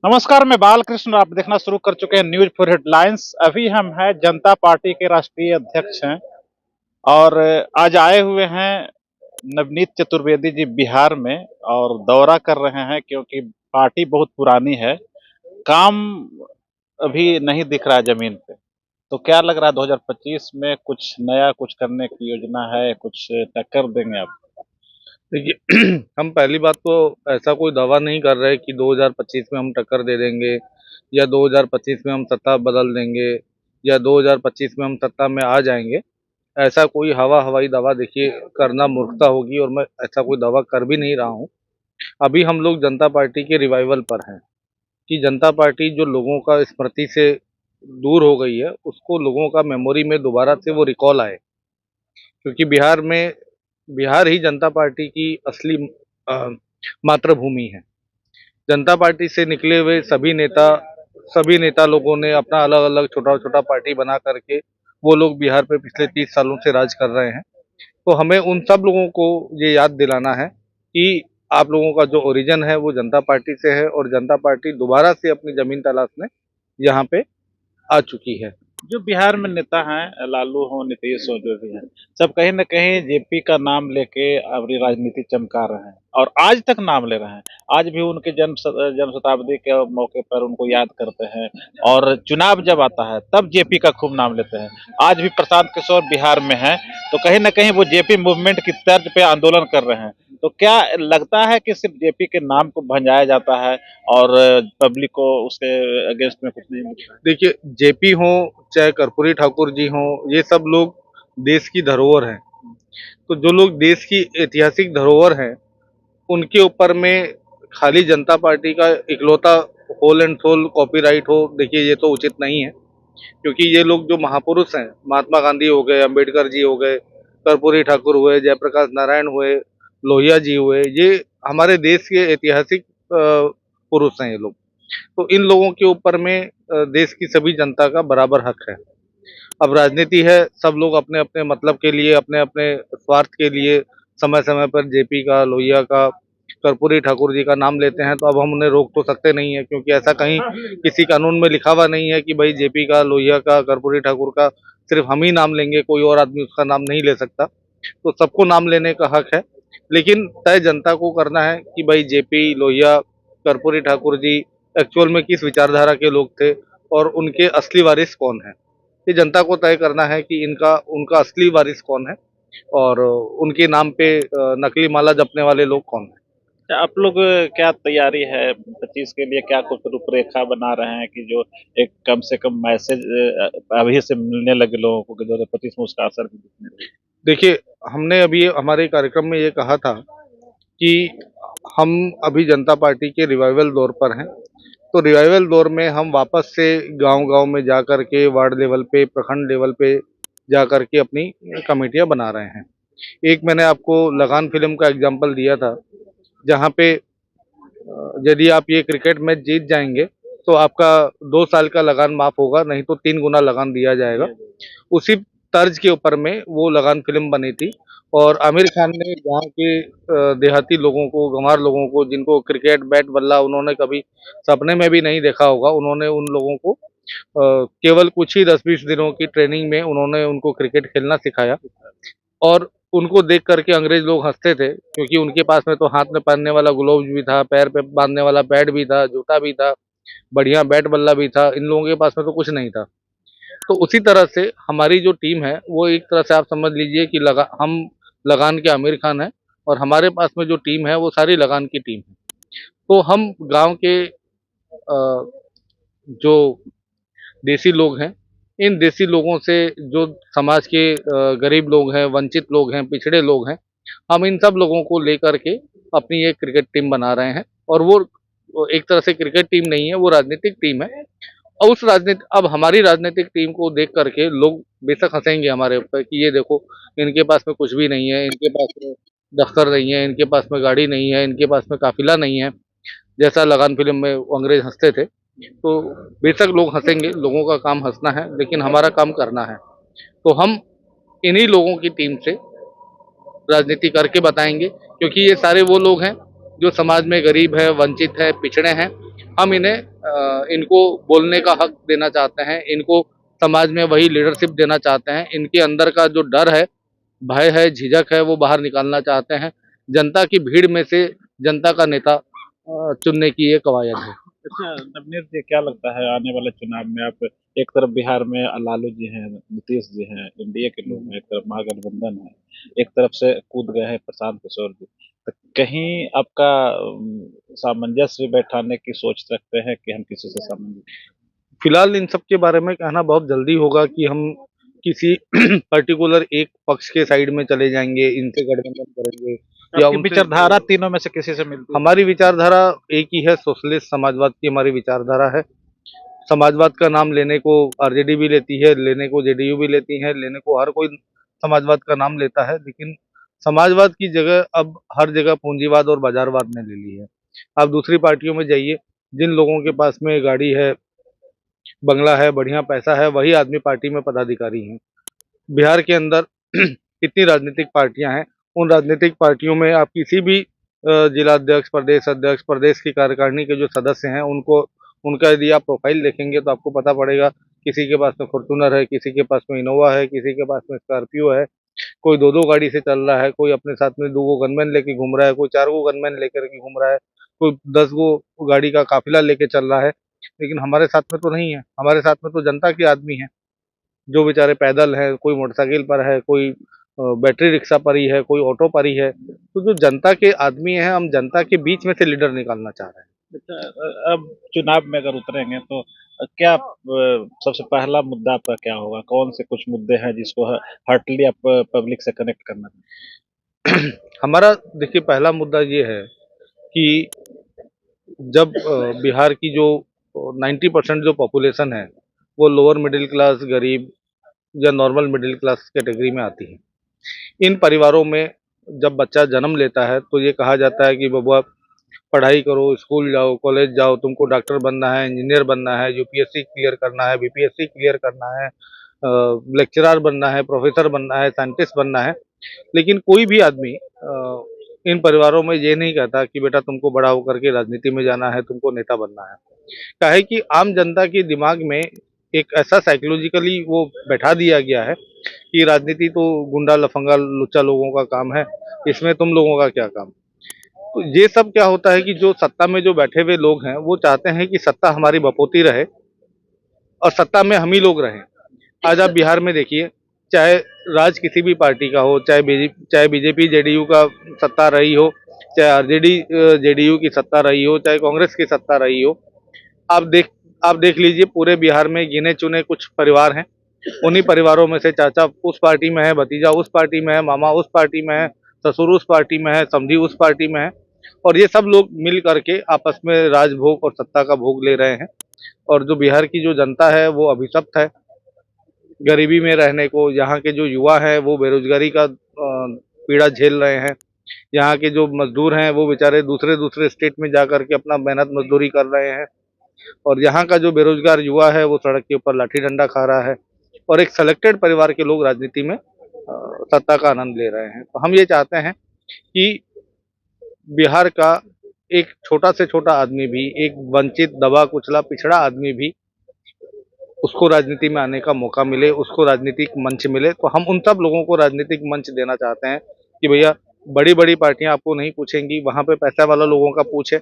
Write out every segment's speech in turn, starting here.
नमस्कार, मैं बालकृष्ण। आप देखना शुरू कर चुके हैं न्यूज फॉर हेडलाइंस। अभी हम हैं जनता पार्टी के राष्ट्रीय अध्यक्ष हैं और आज आए हुए हैं नवनीत चतुर्वेदी जी बिहार में और दौरा कर रहे हैं क्योंकि पार्टी बहुत पुरानी है। काम अभी नहीं दिख रहा है जमीन पे। तो क्या लग रहा है 2025 में कुछ नया कुछ करने की योजना है, कुछ टक्कर देंगे आप? देखिए हम पहली बात तो ऐसा कोई दावा नहीं कर रहे कि 2025 में हम टक्कर दे देंगे या 2025 में हम सत्ता बदल देंगे या 2025 में हम सत्ता में आ जाएंगे। ऐसा कोई हवाई दावा देखिए करना मूर्खता होगी और मैं ऐसा कोई दावा कर भी नहीं रहा हूँ। अभी हम लोग जनता पार्टी के रिवाइवल पर हैं कि जनता पार्टी जो लोगों का स्मृति से दूर हो गई है उसको लोगों का मेमोरी में दोबारा से वो रिकॉल आए, क्योंकि बिहार ही जनता पार्टी की असली अ, मातृभूमि है। जनता पार्टी से निकले हुए सभी नेता लोगों ने अपना अलग-अलग छोटा-छोटा पार्टी बना करके वो लोग बिहार पे पिछले 30 सालों से राज कर रहे हैं। तो हमें उन सब लोगों को ये याद दिलाना है कि आप लोगों का जो ओरिजिन है वो जनता पार्टी से है और जनता पार्टी दोबारा से अपनी ज़मीन तलाशने यहाँ पे आ चुकी है। जो बिहार में नेता हैं, लालू हो, नीतीश हो, जो भी हैं, सब कहीं न कहीं जेपी का नाम लेके अपनी राजनीति चमका रहे हैं और आज तक नाम ले रहे हैं। आज भी उनके जन्म शताब्दी के मौके पर उनको याद करते हैं और चुनाव जब आता है तब जेपी का खूब नाम लेते हैं। आज भी प्रशांत किशोर बिहार में हैं, तो कहीं न कहीं वो जेपी मूवमेंट की तर्ज पे आंदोलन कर रहे हैं। तो क्या लगता है कि सिर्फ जेपी के नाम को भंजाया जाता है और पब्लिक को उसके अगेंस्ट में कुछ नहीं मिलता है? देखिए, जेपी हों, चाहे कर्पूरी ठाकुर जी हों, ये सब लोग देश की धरोहर हैं। तो जो लोग देश की ऐतिहासिक धरोहर हैं, उनके ऊपर में खाली जनता पार्टी का इकलौता होल एंड सोल कॉपीराइट हो, देखिए ये तो उचित नहीं है। क्योंकि ये लोग जो महापुरुष हैं, महात्मा गांधी हो गए, अंबेडकर जी हो गए, कर्पूरी ठाकुर हुए, जयप्रकाश नारायण हुए, लोहिया जी हुए, ये हमारे देश के ऐतिहासिक पुरुष हैं ये लोग। तो इन लोगों के ऊपर में देश की सभी जनता का बराबर हक है। अब राजनीति है, सब लोग अपने-अपने मतलब के लिए, अपने-अपने स्वार्थ के लिए समय-समय पर जेपी का, लोहिया का, कर्पूरी ठाकुर जी का नाम लेते हैं, तो अब हम उन्हें रोक तो सकते नहीं हैं, क्योंकि ऐसा कहीं किसी कानून में लिखा हुआ नहीं है कि भई जेपी का, लोहिया का, कर्पूरी ठाकुर का सिर्फ़ हम ही नाम लेंगे, कोई और आदमी उसका नाम नहीं ले सकता। तो सबको नाम लेने का हक है, लेकिन तय जनता को करना है कि भई जेपी, लोहिया, कर्पूरी ठाकुर जी एक्चुअल में किस विचारधारा के लोग थे और उनके असली वारिस कौन हैं। ये जनता को तय करना है कि इनका उनका असली वारिस कौन है और उनके नाम पे नकली माला जपने वाले लोग कौन हैं। अच्छा, आप लोग क्या तैयारी है 25 के लिए? क्या कुछ रूपरेखा बना रहे हैं कि जो एक कम से कम मैसेज अभी से मिलने लगे लोगों को कि 2025 में उसका असर भी दिखने लगे? देखिए, हमने अभी हमारे कार्यक्रम में ये कहा था कि हम अभी जनता पार्टी के रिवाइवल दौर पर हैं। तो रिवाइवल दौर में हम वापस से गाँव-गाँव में जाकर के वार्ड लेवल पे, प्रखंड लेवल पे जाकर के अपनी कमेटियाँ बना रहे हैं। एक मैंने आपको लगान फ़िल्म का एग्ज़ाम्पल दिया था, जहाँ पे यदि आप ये क्रिकेट मैच जीत जाएँगे, तो आपका 2 साल का लगान माफ़ होगा, नहीं तो 3 गुना लगान दिया जाएगा। उसी तर्ज के ऊपर में वो लगान फ़िल्म बनी थी और आमिर खान ने गाँव के देहाती लोगों को, गँवार लोगों को, जिनको क्रिकेट, बैट, बल्ला उन्होंने कभी सपने में भी नहीं देखा होगा, उन्होंने उन लोगों को केवल कुछ ही 10-20 दिनों की ट्रेनिंग में उन्होंने उनको क्रिकेट खेलना सिखाया और उनको देख कर के अंग्रेज़ लोग हँसते थे, क्योंकि उनके पास में तो हाथ में पहनने वाला ग्लोव्स भी था, पैर पे बाँधने वाला पैड भी था, जूता भी था, बढ़िया बैट बल्ला भी था, इन लोगों के पास में तो कुछ नहीं था। तो उसी तरह से हमारी जो टीम है, वो एक तरह से आप समझ लीजिए कि हम लगान के आमिर खान हैं और हमारे पास में जो टीम है, वो सारी लगान की टीम है। तो हम गाँव के जो देसी लोग हैं, इन देसी लोगों से जो समाज के गरीब लोग हैं, वंचित लोग हैं, पिछड़े लोग हैं, हम इन सब लोगों को लेकर के अपनी एक क्रिकेट टीम बना रहे हैं और वो एक तरह से क्रिकेट टीम नहीं है, वो राजनीतिक टीम है। और अब हमारी राजनीतिक टीम को देख कर के लोग बेशक हँसेंगे हमारे ऊपर कि ये देखो, इनके पास में कुछ भी नहीं है, इनके पास में दफ़्तर नहीं है, इनके पास में गाड़ी नहीं है, इनके पास में काफ़िला नहीं है, जैसा लगान फ़िल्म में वो अंग्रेज़ हँसते थे। तो बेशक लोग हँसेंगे, लोगों का काम हँसना है, लेकिन हमारा काम करना है। तो हम इन्हीं लोगों की टीम से राजनीति करके बताएँगे, क्योंकि ये सारे वो लोग हैं, जो समाज में गरीब है, वंचित है, पिछड़े हैं हम इन्हें इनको बोलने का हक देना चाहते हैं, इनको समाज में वही लीडरशिप देना चाहते हैं। इनके अंदर का जो डर है, भय है, झिझक है, वो बाहर निकालना चाहते हैं। जनता की भीड़ में से जनता का नेता चुनने की ये कवायद है। अच्छा नवनीत जी, क्या लगता है आने वाले चुनाव में आप, एक तरफ बिहार में लालू जी हैं, नीतीश जी हैं, एनडीए के लोग हैं, एक तरफ महागठबंधन है, एक तरफ से कूद गए हैं प्रशांत किशोर जी, तो कहीं आपका सामंजस्य बैठाने की सोच रखते हैं कि हम किसी से सामंजस्य? फिलहाल इन सब के बारे में कहना बहुत जल्दी होगा कि हम किसी पर्टिकुलर एक पक्ष के साइड में चले जाएंगे, इनसे गठबंधन करेंगे या आपकी उनसे। विचारधारा तीनों में से किसी से मिलती है? हमारी विचारधारा एक ही है, सोशलिस्ट समाजवाद की हमारी विचारधारा है। समाजवाद का नाम लेने को आरजेडी भी लेती है, लेने को जेडीयू भी लेती है, लेने को हर कोई समाजवाद का नाम लेता है, लेकिन समाजवाद की जगह अब हर जगह पूंजीवाद और बाजारवाद ने ले ली है। आप दूसरी पार्टियों में जाइए, जिन लोगों के पास में गाड़ी है, बंगला है, बढ़िया पैसा है, वही आदमी पार्टी में पदाधिकारी हैं। बिहार के अंदर इतनी राजनीतिक पार्टियां हैं, उन राजनीतिक पार्टियों में आप किसी भी जिला अध्यक्ष, प्रदेश अध्यक्ष, प्रदेश की कार्यकारिणी के जो सदस्य हैं, उनको उनका यदि आप प्रोफाइल देखेंगे तो आपको पता पड़ेगा, किसी के पास में फॉर्च्यूनर है, किसी के पास में इनोवा है, किसी के पास में स्कॉर्पियो है, कोई दो दो गाड़ी से चल रहा है, कोई अपने साथ में दो गो गनमैन लेके घूम रहा है, कोई चार गो गनमैन लेकर के घूम रहा है, कोई 10 गो गाड़ी का काफिला लेके चल रहा है। लेकिन हमारे साथ में तो नहीं है, हमारे साथ में तो जनता के आदमी हैं, जो बेचारे पैदल हैं, कोई मोटरसाइकिल पर है, कोई बैटरी रिक्शा पर ही है, कोई ऑटो पर ही है। तो जो जनता के आदमी हैं, हम जनता के बीच में से लीडर निकालना चाह रहे हैं। अच्छा, अब चुनाव में अगर उतरेंगे तो क्या सबसे पहला मुद्दा आपका क्या होगा? कौन से कुछ मुद्दे हैं जिसको हार्टली आप पब्लिक से कनेक्ट करना चाहते हमारा देखिए पहला मुद्दा ये है कि जब बिहार की जो 90% जो पॉपुलेशन है, वो लोअर मिडिल क्लास, गरीब या नॉर्मल मिडिल क्लास कैटेगरी में आती है। इन परिवारों में जब बच्चा जन्म लेता है तो ये कहा जाता है कि बबुआ पढ़ाई करो, स्कूल जाओ, कॉलेज जाओ, तुमको डॉक्टर बनना है, इंजीनियर बनना है, यूपीएससी क्लियर करना है, बीपीएससी क्लियर करना है, लेक्चरर बनना है, प्रोफेसर बनना है, साइंटिस्ट बनना है। लेकिन कोई भी आदमी इन परिवारों में ये नहीं कहता कि बेटा तुमको बड़ा होकर के राजनीति में जाना है, तुमको नेता बनना है। काहे कि आम जनता के दिमाग में एक ऐसा साइकोलॉजिकली वो बैठा दिया गया है कि राजनीति तो गुंडा लफंगा लुच्चा लोगों का काम है, इसमें तुम लोगों का क्या काम। तो ये सब क्या होता है कि जो सत्ता में जो बैठे हुए लोग हैं, वो चाहते हैं कि सत्ता हमारी बपोती रहे और सत्ता में हम ही लोग रहें। आज आप बिहार में देखिए, चाहे राज किसी भी पार्टी का हो, चाहे बीजेपी जेडीयू का सत्ता रही हो, चाहे आरजेडी जेडीयू की सत्ता रही हो, चाहे कांग्रेस की सत्ता रही हो, आप देख आप देख लीजिए, पूरे बिहार में गिने चुने कुछ परिवार हैं। उन्हीं परिवारों में से चाचा उस पार्टी में है, भतीजा उस पार्टी में है, मामा उस पार्टी में है, ससुर उस पार्टी में है, समधी उस पार्टी में है, और ये सब लोग मिल करके आपस में राजभोग और सत्ता का भोग ले रहे हैं। और जो बिहार की जो जनता है वो अभिशप्त है गरीबी में रहने को। यहाँ के जो युवा हैं वो बेरोजगारी का पीड़ा झेल रहे हैं। यहाँ के जो मजदूर हैं वो बेचारे दूसरे दूसरे स्टेट में जा करके अपना मेहनत मजदूरी कर रहे हैं, और यहाँ का जो बेरोजगार युवा है वो सड़क के ऊपर लाठी डंडा खा रहा है, और एक सेलेक्टेड परिवार के लोग राजनीति में सत्ता का आनंद ले रहे हैं। तो हम ये चाहते हैं कि बिहार का एक छोटा से छोटा आदमी भी, एक वंचित, दबा कुचला, पिछड़ा आदमी भी, उसको राजनीति में आने का मौका मिले, उसको राजनीतिक मंच मिले। तो हम उन सब लोगों को राजनीतिक मंच देना चाहते हैं कि भैया बड़ी बड़ी पार्टियां आपको नहीं पूछेंगी, वहां पे पैसा वाला लोगों का पूछ है,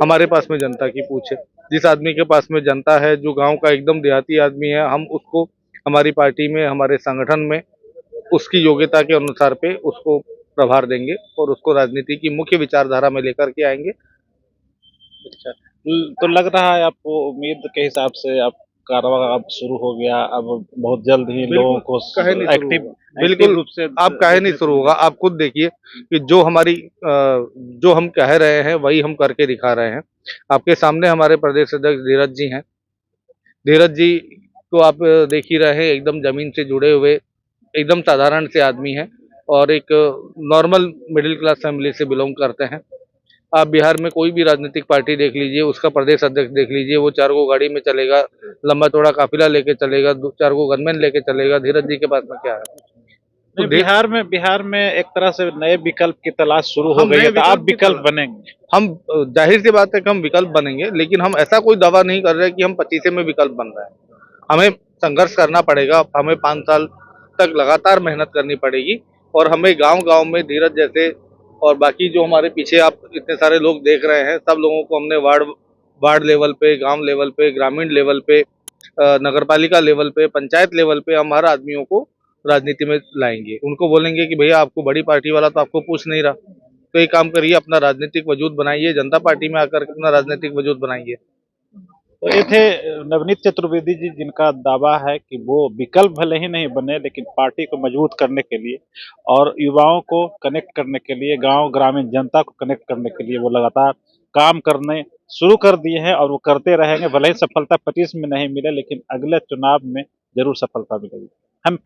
हमारे पास में जनता की पूछ है। जिस आदमी के पास में जनता है, जो गांव का एकदम देहाती आदमी है, हम उसको हमारी पार्टी में, हमारे संगठन में उसकी योग्यता के अनुसार पे उसको प्रभार देंगे और उसको राजनीति की मुख्य विचारधारा में लेकर के आएंगे। हैं? अच्छा, तो लग रहा है आपको उम्मीद के हिसाब से आप कारवां अब शुरू हो गया, अब बहुत जल्द ही लोगों को काहे नहीं शुरू एक्टिव होगा? बिल्कुल रूप से आप काहे नहीं शुरू होगा? आप खुद देखिए कि जो हम कह रहे हैं वही हम करके दिखा रहे हैं। आपके सामने हमारे प्रदेश अध्यक्ष धीरज जी हैं। धीरज जी को आप देख ही रहे हैं, एकदम जमीन से जुड़े हुए एकदम साधारण से आदमी हैं, और एक नॉर्मल मिडिल क्लास फैमिली से बिलोंग करते हैं। आप बिहार में कोई भी राजनीतिक पार्टी देख लीजिए, उसका प्रदेश अध्यक्ष देख लीजिए, वो 4 गो गाड़ी में चलेगा, लंबा चौड़ा काफिला लेके चलेगा, 2-4 गो गनमैन लेके चलेगा। धीरज जी के पास में क्या है? नहीं, देश- बिहार में एक तरह से नए विकल्प की तलाश शुरू हो हम गई नए है, तो आप विकल्प की विकल्प तलाश- बनेंगे। हम जाहिर सी बात है कि हम विकल्प बनेंगे, लेकिन हम ऐसा कोई दावा नहीं कर रहे कि हम 25 में विकल्प बन रहे हैं। हमें संघर्ष करना पड़ेगा, हमें 5 साल तक लगातार मेहनत करनी पड़ेगी, और हमें गांव-गांव में धीरज जैसे और बाकी जो हमारे पीछे आप इतने सारे लोग देख रहे हैं, सब लोगों को हमने वार्ड वार्ड लेवल पे, गांव लेवल पे, ग्रामीण लेवल पे, नगरपालिका लेवल पे, पंचायत लेवल पे हम हर आदमियों को राजनीति में लाएंगे। उनको बोलेंगे कि भैया आपको बड़ी पार्टी वाला तो आपको पूछ नहीं रहा, तो एक काम करिए, अपना राजनीतिक वजूद बनाइए, जनता पार्टी में आकर अपना राजनीतिक वजूद बनाइए। तो ये थे नवनीत चतुर्वेदी जी, जिनका दावा है कि वो विकल्प भले ही नहीं बने, लेकिन पार्टी को मजबूत करने के लिए और युवाओं को कनेक्ट करने के लिए, गांव ग्रामीण जनता को कनेक्ट करने के लिए वो लगातार काम करने शुरू कर दिए हैं, और वो करते रहेंगे। भले ही सफलता 25 में नहीं मिले, लेकिन अगले चुनाव में जरूर सफलता मिलेगी। हम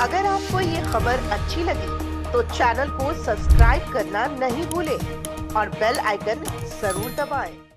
अगर आपको ये खबर अच्छी लगी तो चैनल को सब्सक्राइब करना नहीं भूलें और बेल आइकन जरूर दबाएं।